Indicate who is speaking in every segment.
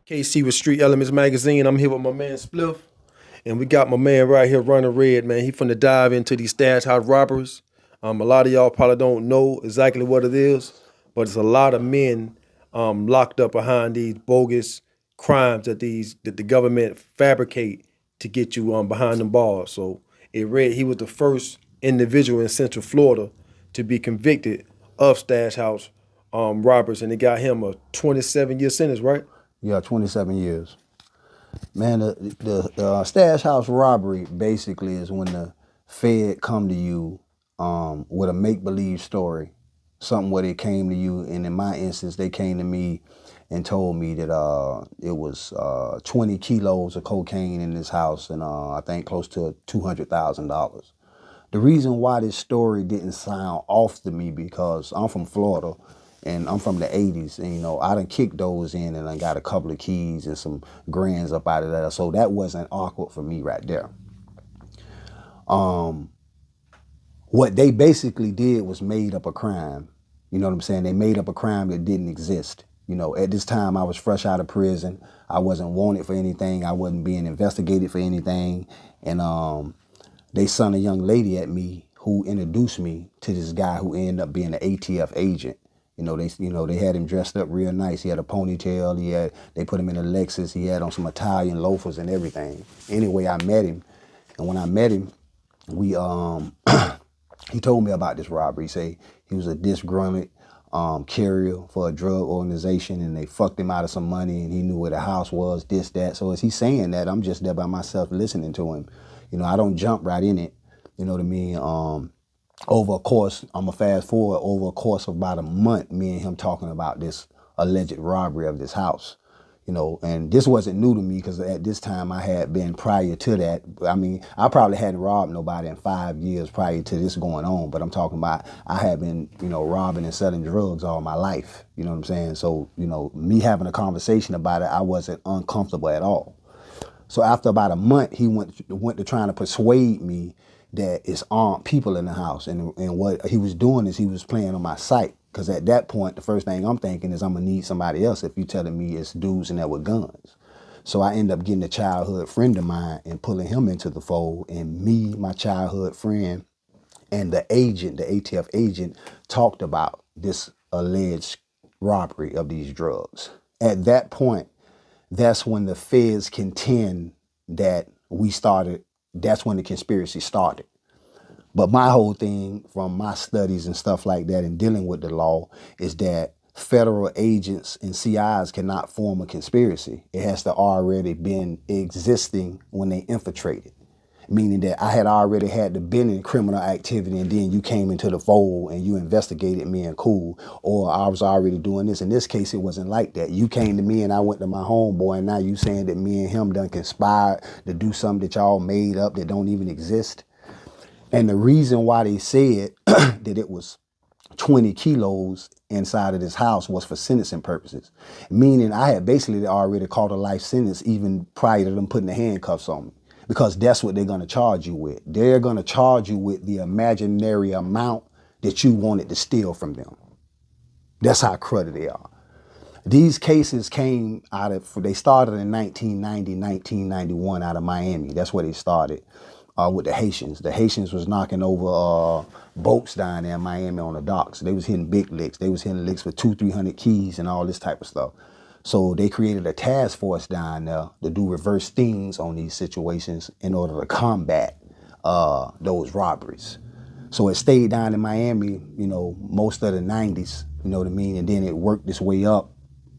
Speaker 1: KC with Street Elements Magazine. I'm here with my man Spliff, and we got my man right here, Ronnie Redd, man. He finna dive into these stash house robberies. A lot of y'all probably don't know exactly what it is, but it's a lot of men locked up behind these bogus crimes that the government fabricate to get you behind them bars. So it read he was the first individual in Central Florida to be convicted of stash house robbers, and they got him a 27-year sentence, right?
Speaker 2: Yeah, 27 years. Man, the stash house robbery basically is when the Fed come to you with a make-believe story, something where they came to you, and in my instance, they came to me and told me that it was 20 kilos of cocaine in this house and I think close to $200,000. The reason why this story didn't sound off to me because I'm from Florida and I'm from the 80s, and I done kicked those in and I got a couple of keys and some grands up out of that. So that wasn't awkward for me right there. What they basically did was made up a crime. You know what I'm saying? They made up a crime that didn't exist. At this time I was fresh out of prison. I wasn't wanted for anything. I wasn't being investigated for anything. And they sent a young lady at me who introduced me to this guy who ended up being an ATF agent. They had him dressed up real nice. He had a ponytail. They put him in a Lexus. He had on some Italian loafers and everything. Anyway, I met him, and when I met him, we he told me about this robbery. He said he was a disgruntled carrier for a drug organization, and they fucked him out of some money, and he knew where the house was, this, that. So as he's saying that, I'm just there by myself listening to him. I don't jump right in it. You know what I mean? Over a course, I'm gonna fast forward over a course of about a month, me and him talking about this alleged robbery of this house. And this wasn't new to me because at this time I had been prior to that. I mean, I probably hadn't robbed nobody in 5 years prior to this going on, but I'm talking about I had been, robbing and selling drugs all my life. You know what I'm saying? So, me having a conversation about it, I wasn't uncomfortable at all. So after about a month, he went to trying to persuade me that it's armed people in the house. And what he was doing is he was playing on my psyche. Because at that point, the first thing I'm thinking is I'm going to need somebody else if you're telling me it's dudes in there with guns. So I end up getting a childhood friend of mine and pulling him into the fold. And me, my childhood friend, and the agent, the ATF agent, talked about this alleged robbery of these drugs. At that point, that's when the feds contend that that's when the conspiracy started. But my whole thing from my studies and stuff like that and dealing with the law is that federal agents and CIs cannot form a conspiracy. It has to already been existing when they infiltrated. Meaning that I had already had to been in criminal activity and then you came into the fold and you investigated me and cool, or I was already doing this. In this case, it wasn't like that. You came to me and I went to my homeboy, and now you saying that me and him done conspired to do something that y'all made up that don't even exist. And the reason why they said that it was 20 kilos inside of this house was for sentencing purposes. Meaning I had basically already caught a life sentence even prior to them putting the handcuffs on me. Because that's what they're going to charge you with. They're going to charge you with the imaginary amount that you wanted to steal from them. That's how cruddy they are. These cases they started in 1990, 1991 out of Miami. That's where they started with the Haitians. The Haitians was knocking over boats down there in Miami on the docks. They was hitting big licks. They was hitting licks with 200-300 keys and all this type of stuff. So they created a task force down there to do reverse stings on these situations in order to combat those robberies. So it stayed down in Miami, most of the 90s, you know what I mean? And then it worked its way up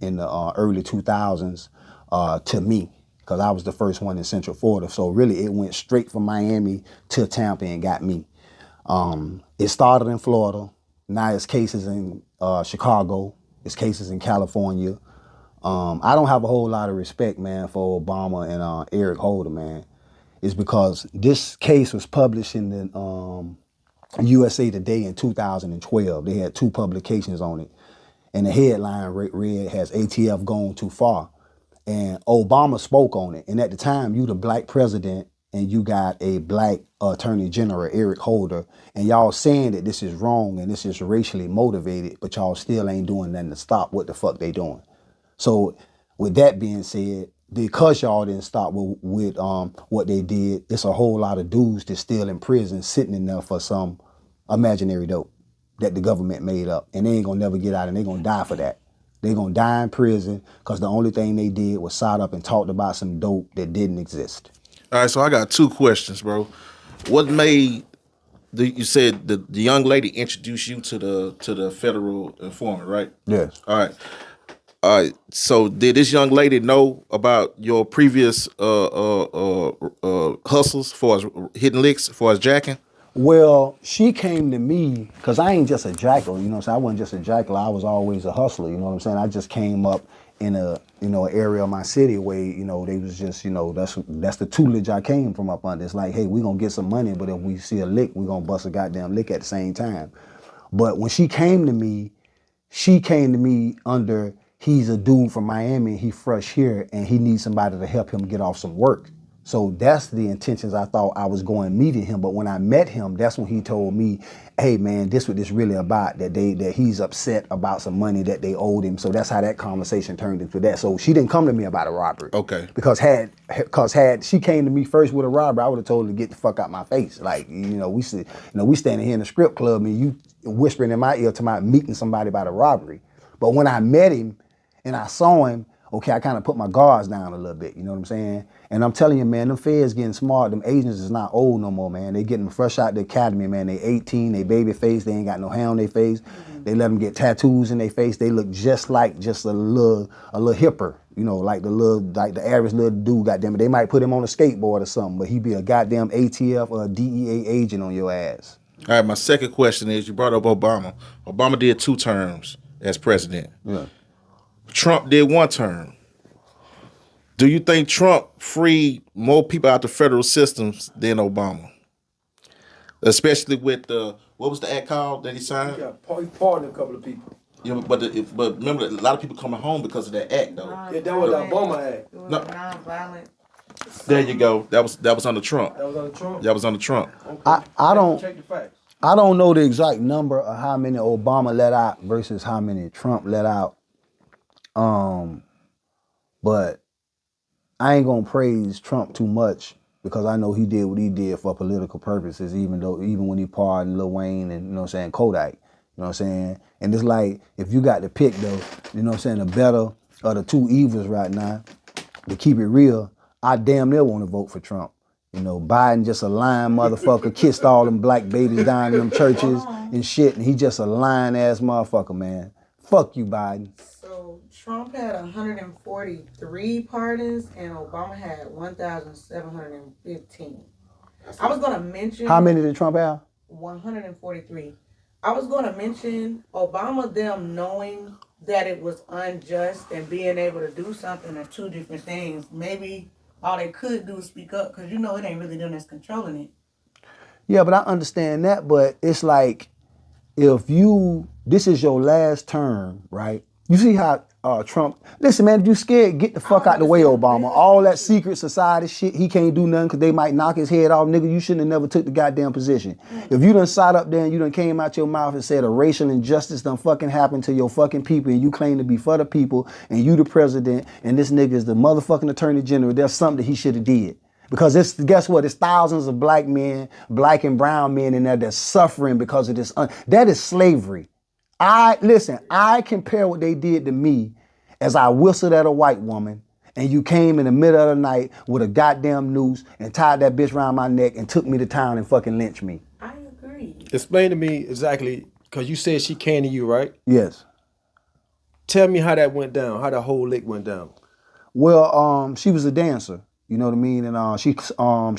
Speaker 2: in the early 2000s to me, because I was the first one in Central Florida. So really it went straight from Miami to Tampa and got me. It started in Florida. Now it's cases in Chicago. It's cases in California. I don't have a whole lot of respect, man, for Obama and Eric Holder, man. It's because this case was published in the USA Today in 2012. They had 2 publications on it. And the headline read, "Has ATF gone too far?" And Obama spoke on it. And at the time, you the black president and you got a black attorney general, Eric Holder, and y'all saying that this is wrong and this is racially motivated, but y'all still ain't doing nothing to stop what the fuck they doing. So with that being said, because y'all didn't stop with what they did, it's a whole lot of dudes that's still in prison sitting in there for some imaginary dope that the government made up. And they ain't gonna never get out, and they gonna die for that. They gonna die in prison because the only thing they did was sat up and talked about some dope that didn't exist.
Speaker 3: All right, so I got 2 questions, bro. What made you said the young lady introduced you to the federal informant, right?
Speaker 2: Yes.
Speaker 3: All right. All right. So did this young lady know about your previous hustles, as far as hitting licks, as far as jacking?
Speaker 2: Well, she came to me because I ain't just a jackal, you know what I'm saying? I wasn't just a jackal. I was always a hustler, you know what I'm saying? I just came up in a, an area of my city where, they was just, that's the tutelage I came from up under. It's like, hey, we gonna get some money, but if we see a lick, we gonna bust a goddamn lick at the same time. But when she came to me under, he's a dude from Miami, he fresh here, and he needs somebody to help him get off some work. So that's the intentions I thought I was going meeting him. But when I met him, that's when he told me, hey man, this what this really about, that he's upset about some money that they owed him. So that's how that conversation turned into that. So she didn't come to me about a robbery.
Speaker 3: Okay.
Speaker 2: Because had she came to me first with a robbery, I would have told her to get the fuck out my face. Like, we standing here in the strip club and you whispering in my ear to my meeting somebody about a robbery. But when I met him and I saw him, okay, I kind of put my guards down a little bit, you know what I'm saying? And I'm telling you, man, them feds getting smart. Them agents is not old no more, man. They getting fresh out the academy, man. They 18, they baby face, they ain't got no hair on their face. Mm-hmm. They let them get tattoos in their face. They look just like a little hipper, like the average little dude, goddamn it. They might put him on a skateboard or something, but he be a goddamn ATF or a DEA agent on your ass.
Speaker 3: All right, my second question is, you brought up Obama. Obama did 2 terms as president.
Speaker 2: Yeah.
Speaker 3: Trump did 1 term. Do you think Trump freed more people out the federal systems than Obama? Especially with what was the act called that he signed?
Speaker 1: Yeah, he pardoned a couple of people.
Speaker 3: But remember, a lot of people coming home because of that act, though.
Speaker 1: Yeah, that was the Obama act.
Speaker 4: It was
Speaker 3: No.
Speaker 4: non-violent.
Speaker 3: There you go. That was under Trump.
Speaker 1: That was under Trump.
Speaker 3: That was under Trump.
Speaker 1: Okay.
Speaker 2: I don't
Speaker 1: Check the facts.
Speaker 2: I don't know the exact number of how many Obama let out versus how many Trump let out. But I ain't gonna praise Trump too much because I know he did what he did for political purposes, even when he pardoned Lil Wayne and Kodak. You know what I'm saying? And it's like, if you got to pick though, the better of the 2 evils right now, to keep it real, I damn near want to vote for Trump. Biden just a lying motherfucker, kissed all them black babies down in them churches and shit, and he just a lying ass motherfucker, man. Fuck you, Biden.
Speaker 4: So Trump had 143 pardons and Obama had 1,715. I was gonna mention
Speaker 2: How many did Trump have?
Speaker 4: 143. I was gonna mention Obama them knowing that it was unjust and being able to do something are 2 different things. Maybe all they could do is speak up because it ain't really them that's controlling it.
Speaker 2: Yeah, but I understand that, but it's like, this is your last term, right? You see how Trump, listen, man, if you scared, get the fuck out the way, Obama. All that secret society shit, he can't do nothing because they might knock his head off. Nigga, you shouldn't have never took the goddamn position. If you done sat up there and you done came out your mouth and said a racial injustice done fucking happened to your fucking people and you claim to be for the people and you the president and this nigga is the motherfucking attorney general, there's something that he should have did. Because guess what? It's thousands of black men, black and brown men in there that's suffering because of this. That is slavery. I compare what they did to me as I whistled at a white woman and you came in the middle of the night with a goddamn noose and tied that bitch around my neck and took me to town and fucking lynched me.
Speaker 4: I agree.
Speaker 1: Explain to me exactly, because you said she came to you, right?
Speaker 2: Yes.
Speaker 1: Tell me how that went down, how that whole lick went down.
Speaker 2: Well, she was a dancer. You know what I mean? And she saw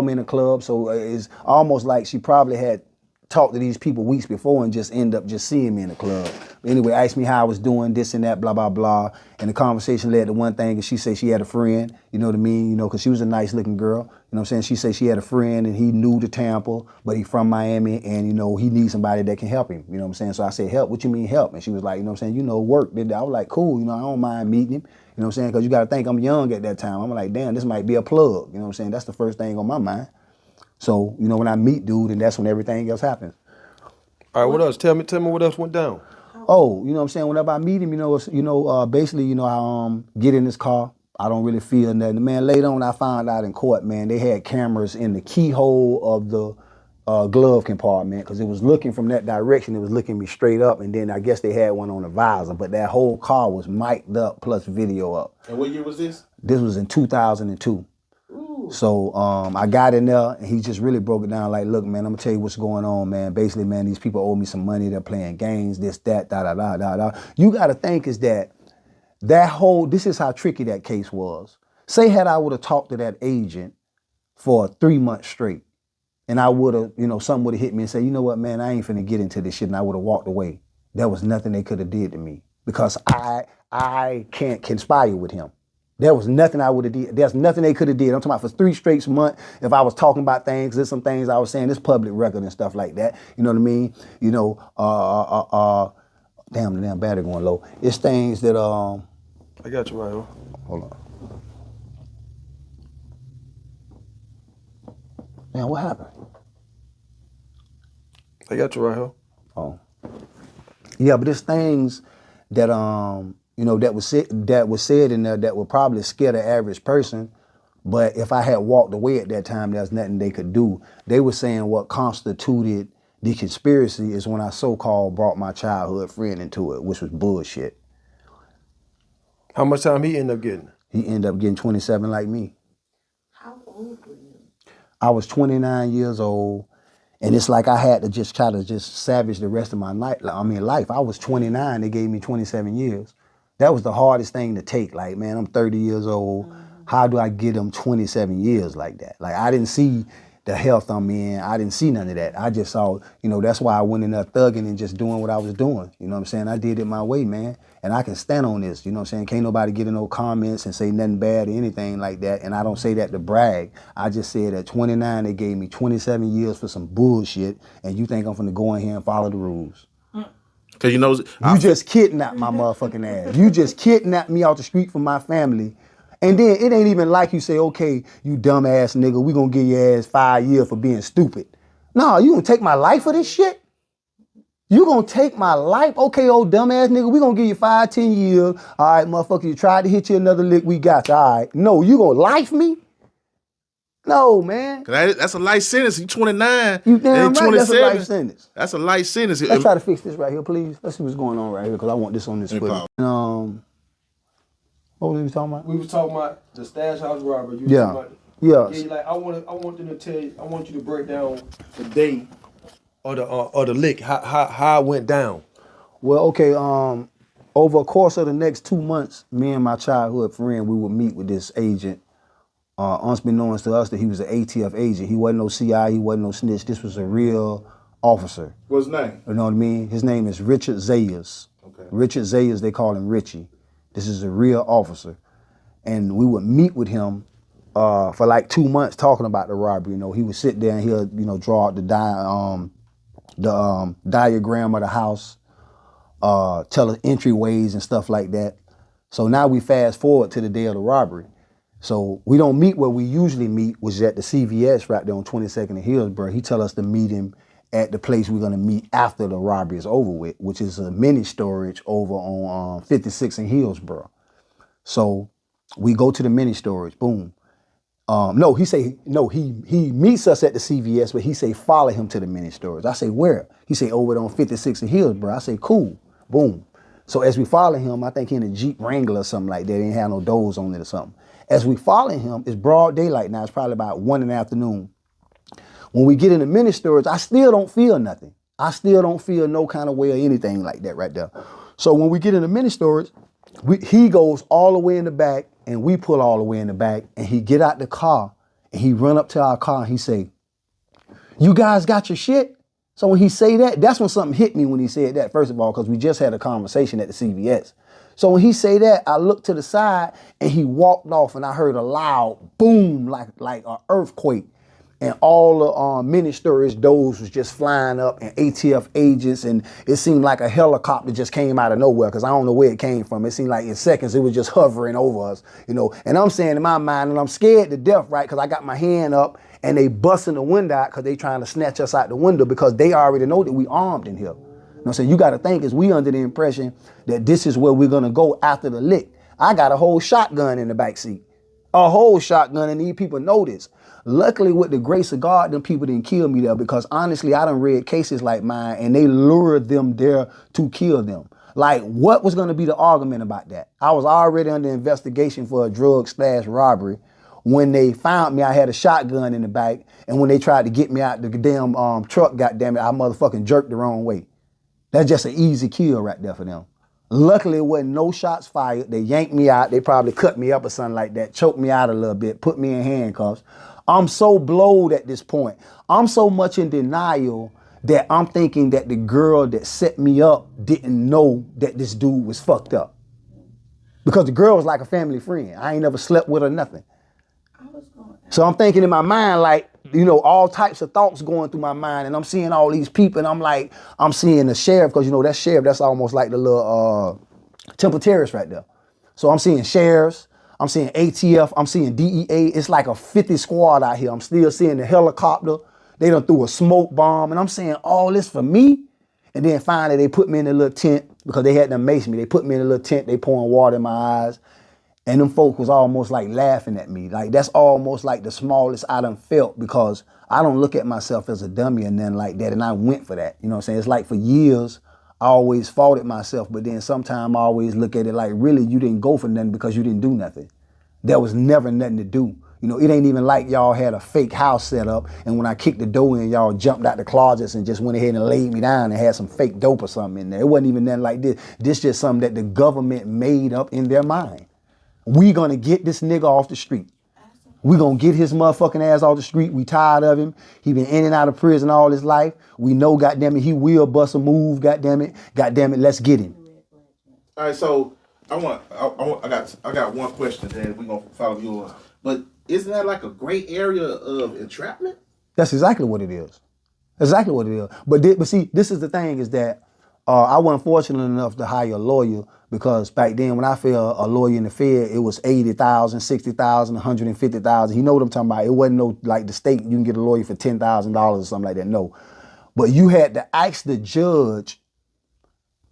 Speaker 2: me in the club, so it's almost like she probably had talked to these people weeks before and just end up just seeing me in the club. Anyway, asked me how I was doing, this and that, blah, blah, blah. And the conversation led to one thing, and she said she had a friend, you know what I mean? Because she was a nice looking girl. You know what I'm saying? She said she had a friend and he new to Tampa, but he from Miami and, he needs somebody that can help him. You know what I'm saying? So I said, help? What you mean help? And she was like, work. I was like, cool, I don't mind meeting him. You know what I'm saying? Because you got to think I'm young at that time. I'm like, damn, this might be a plug. You know what I'm saying? That's the first thing on my mind. So, when I meet dude, and that's when everything else happens.
Speaker 1: All right, what else? Tell me what else went down.
Speaker 2: Oh, you know what I'm saying? Whenever I meet him, basically, I get in his car. I don't really feel nothing. Man, later on I found out in court, man, they had cameras in the keyhole of the glove compartment because it was looking from that direction. It was looking me straight up, and then I guess they had one on the visor, but that whole car was mic'd up plus video up.
Speaker 3: And what year was this?
Speaker 2: This was in 2002. Ooh. So I got in there, and he just really broke it down like, look, man, I'm going to tell you what's going on, man. Basically, man, these people owe me some money. They're playing games, this, that, da. You got to think is that this is how tricky that case was. Say had I would have talked to that agent for 3 months straight, and I would have, something would have hit me and said, you know what, man, I ain't finna get into this shit, and I would have walked away. There was nothing they could have did to me because I can't conspire with him. There was nothing I would have did. There's nothing they could have did. I'm talking about for 3 straight months. If I was talking about things, there's some things I was saying, this public record and stuff like that. You know what I mean? Damn, the damn battery going low. It's things that
Speaker 1: I got you right here.
Speaker 2: Hold on. Man, what happened?
Speaker 1: I got you right here.
Speaker 2: Oh. Yeah, but there's things that that was said in there that would probably scare the average person. But if I had walked away at that time, there's nothing they could do. They were saying what constituted the conspiracy is when I so-called brought my childhood friend into it, which was bullshit.
Speaker 1: How much time he ended up getting?
Speaker 2: He ended up getting 27 like me.
Speaker 4: How old were you?
Speaker 2: I was 29 years old, and it's like I had to just try to just savage the rest of my life. I was 29, they gave me 27 years. That was the hardest thing to take. Like, man, I'm 30 years old. How do I get them 27 years like that? Like, I didn't see the health I'm in. I didn't see none of that. I just saw, that's why I went in there thugging and just doing what I was doing. You know what I'm saying? I did it my way, man. And I can stand on this, you know what I'm saying? Can't nobody get in no comments and say nothing bad or anything like that. And I don't say that to brag. I just said at 29, they gave me 27 years for some bullshit. And you think I'm finna go in here and follow the rules?
Speaker 3: Because
Speaker 2: you just kidnapped my motherfucking ass. You just kidnapped me off the street from my family. And then it ain't even like you say, okay, you dumbass nigga, we gonna give your ass 5 years for being stupid. No, you gonna take my life for this shit? You gonna take my life? Okay, old dumbass nigga, we gonna give you 5, 10 years. All right, motherfucker, you tried to hit you another lick, we got you. All right. No, you gonna life me? No, man.
Speaker 3: That's a life sentence. You 29.
Speaker 2: You damn right, that's a life sentence.
Speaker 3: That's a life sentence.
Speaker 2: Let's try to fix this right here, please. Let's see what's going on right here, because I want this on this footage. What was we talking about?
Speaker 1: We was talking about the stash house robbery.
Speaker 2: Yeah.
Speaker 1: Like I want them to tell you. I want you to break down the day or the lick. How it went down.
Speaker 2: Well, okay. Over the course of the next 2 months, me and my childhood friend, we would meet with this agent. Unbeknownst to us that he was an ATF agent. He wasn't no CI. He wasn't no snitch. This was a real officer.
Speaker 3: What's his name?
Speaker 2: You know what I mean? His name is Richard Zayas.
Speaker 3: Okay. Richard
Speaker 2: Zayas, they call him Richie. This is a real officer. And we would meet with him for like 2 months talking about the robbery. He would sit there and he'll, draw out the diagram of the house, tell us entryways and stuff like that. So now we fast forward to the day of the robbery. So we don't meet where we usually meet, which is at the CVS right there on 22nd and Hillsborough. He tell us to meet him at the place we're gonna meet after the robbery is over with, which is a mini storage over on 56 in Hillsborough. So we go to the mini storage, boom. He meets us at the CVS, but he say follow him to the mini storage. I say where? He say over on 56 in Hillsborough. I say cool, boom. So as we follow him, I think he in a Jeep Wrangler or something like that. They ain't have no doors on it or something. As we follow him, it's broad daylight now. It's probably about 1 in the afternoon. When we get in the mini storage, I still don't feel nothing. I still don't feel no kind of way or anything like that right there. So when we get in the mini storage, he goes all the way in the back and we pull all the way in the back, and he get out the car and he run up to our car and he say, "You guys got your shit?" So when he say that, that's when something hit me when he said that, first of all, because we just had a conversation at the CVS. So when he say that, I looked to the side and he walked off, and I heard a loud boom like an earthquake. And all the mini storage doors was just flying up, and ATF agents, and it seemed like a helicopter just came out of nowhere, because I don't know where it came from. It seemed like in seconds it was just hovering over us, And I'm saying in my mind, and I'm scared to death, right? Because I got my hand up, and they busting the window out because they trying to snatch us out the window, because they already know that we armed in here. what I'm saying? You got to think is we under the impression that this is where we're going to go after the lick. I got a whole shotgun in the back seat. A whole shotgun, and these people know this. Luckily, with the grace of God, them people didn't kill me there because honestly, I done read cases like mine and they lured them there to kill them. Like, what was going to be the argument about that? I was already under investigation for a drug/robbery. When they found me, I had a shotgun in the back, and when they tried to get me out the damn truck, goddamn it, I motherfucking jerked the wrong way. That's just an easy kill right there for them. Luckily, it wasn't no shots fired. They yanked me out. They probably cut me up or something like that, choked me out a little bit, put me in handcuffs. I'm so blowed at this point. I'm so much in denial that I'm thinking that the girl that set me up didn't know that this dude was fucked up. Because the girl was like a family friend. I ain't never slept with her, nothing. So I'm thinking in my mind, like, you know, all types of thoughts going through my mind, and I'm seeing all these people, and I'm like, I'm seeing the sheriff, because you know that sheriff, that's almost like the little Temple Terrace right there. So I'm seeing sheriffs, I'm seeing ATF, I'm seeing DEA. It's like a 50 squad out here. I'm still seeing the helicopter. They done threw a smoke bomb, and I'm saying all this for me. And then finally they put me in a little tent because they had to mace me. They put me in a little tent. They pouring water in my eyes. And them folk was almost like laughing at me. Like, that's almost like the smallest I done felt because I don't look at myself as a dummy or nothing like that. And I went for that. You know what I'm saying? It's like for years, I always fought it myself. But then sometime I always look at it like, really, you didn't go for nothing because you didn't do nothing. There was never nothing to do. You know, it ain't even like y'all had a fake house set up. And when I kicked the door in, y'all jumped out the closets and just went ahead and laid me down and had some fake dope or something in there. It wasn't even nothing like this. This just something that the government made up in their mind. We gonna get this nigga off the street. We gonna get his motherfucking ass off the street. We tired of him. He been in and out of prison all his life. We know, goddamn it, he will bust a move. Goddamn it, let's get him.
Speaker 3: All right, so I got one question, then we gonna follow yours. But isn't that like a gray area of entrapment?
Speaker 2: That's exactly what it is. Exactly what it is. But see, this is the thing is that I wasn't fortunate enough to hire a lawyer because back then when I felt a lawyer in the Fed, it was 80,000, 60,000, 150,000. You know what I'm talking about? It wasn't no like the state, you can get a lawyer for $10,000 or something like that. No. But you had to ask the judge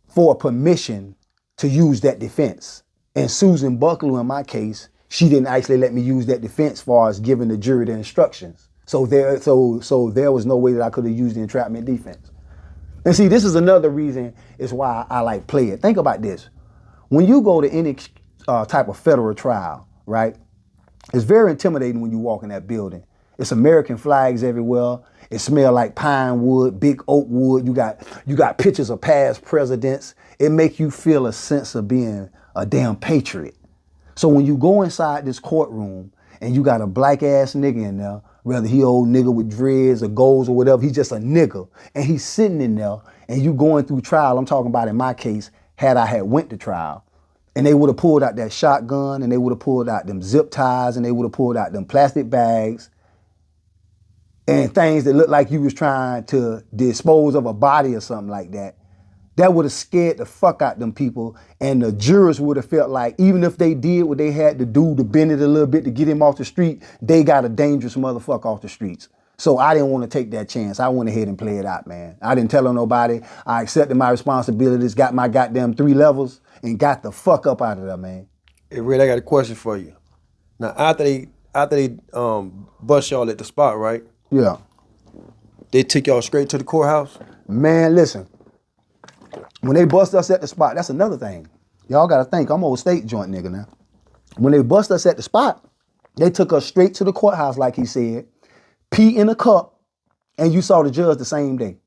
Speaker 2: for permission to use that defense. And Susan Bucklew, in my case, she didn't actually let me use that defense as far as giving the jury the instructions. So there was no way that I could have used the entrapment defense. And see, this is another reason is why I like play it. Think about this. When you go to any type of federal trial, right? It's very intimidating when you walk in that building. It's American flags everywhere. It smells like pine wood, big oak wood. You got pictures of past presidents. It makes you feel a sense of being a damn patriot. So when you go inside this courtroom and you got a black ass nigga in there, whether he old nigga with dreads or goals or whatever, he's just a nigga. And he's sitting in there and you going through trial. I'm talking about in my case, had I had went to trial. And they would have pulled out that shotgun and they would have pulled out them zip ties and they would have pulled out them plastic bags and things that looked like you was trying to dispose of a body or something like that. That would have scared the fuck out them people, and the jurors would have felt like even if they did what they had to do to bend it a little bit to get him off the street, they got a dangerous motherfucker off the streets. So I didn't want to take that chance. I went ahead and play it out, man. I didn't tell on nobody. I accepted my responsibilities, got my goddamn 3 levels, and got the fuck up out of there, man.
Speaker 1: Hey, Red, I got a question for you. Now, after they bust y'all at the spot, right?
Speaker 2: Yeah.
Speaker 1: They took y'all straight to the courthouse?
Speaker 2: Man, listen. When they bust us at the spot, that's another thing. Y'all got to think, I'm old state joint nigga now. When they bust us at the spot, they took us straight to the courthouse, like he said, pee in a cup, and you saw the judge the same day.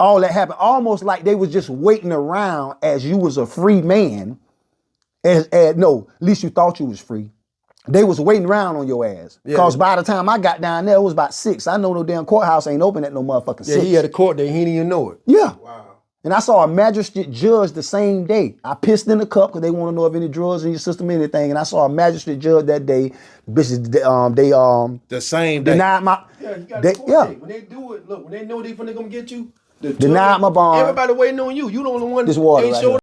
Speaker 2: All that happened, almost like they was just waiting around as you was a free man. No, at least you thought you was free. They was waiting around on your ass. Because by the time I got down there, it was about 6. I know no damn courthouse ain't open at no motherfucking 6.
Speaker 1: Yeah, he had a court day, he didn't even know it.
Speaker 2: Yeah.
Speaker 3: Wow.
Speaker 2: And I saw a magistrate judge the same day. I pissed in the cup because they want to know if any drugs in your system, anything. And I saw a magistrate judge that day. Bitches,
Speaker 3: The same day.
Speaker 2: denied my.
Speaker 1: Yeah, you got a court day. When they do it, look, when they know they finna come get you,
Speaker 2: Denied my bond.
Speaker 1: Everybody waiting on you. You the only one
Speaker 2: This water
Speaker 1: ain't
Speaker 2: right
Speaker 1: showed
Speaker 2: here.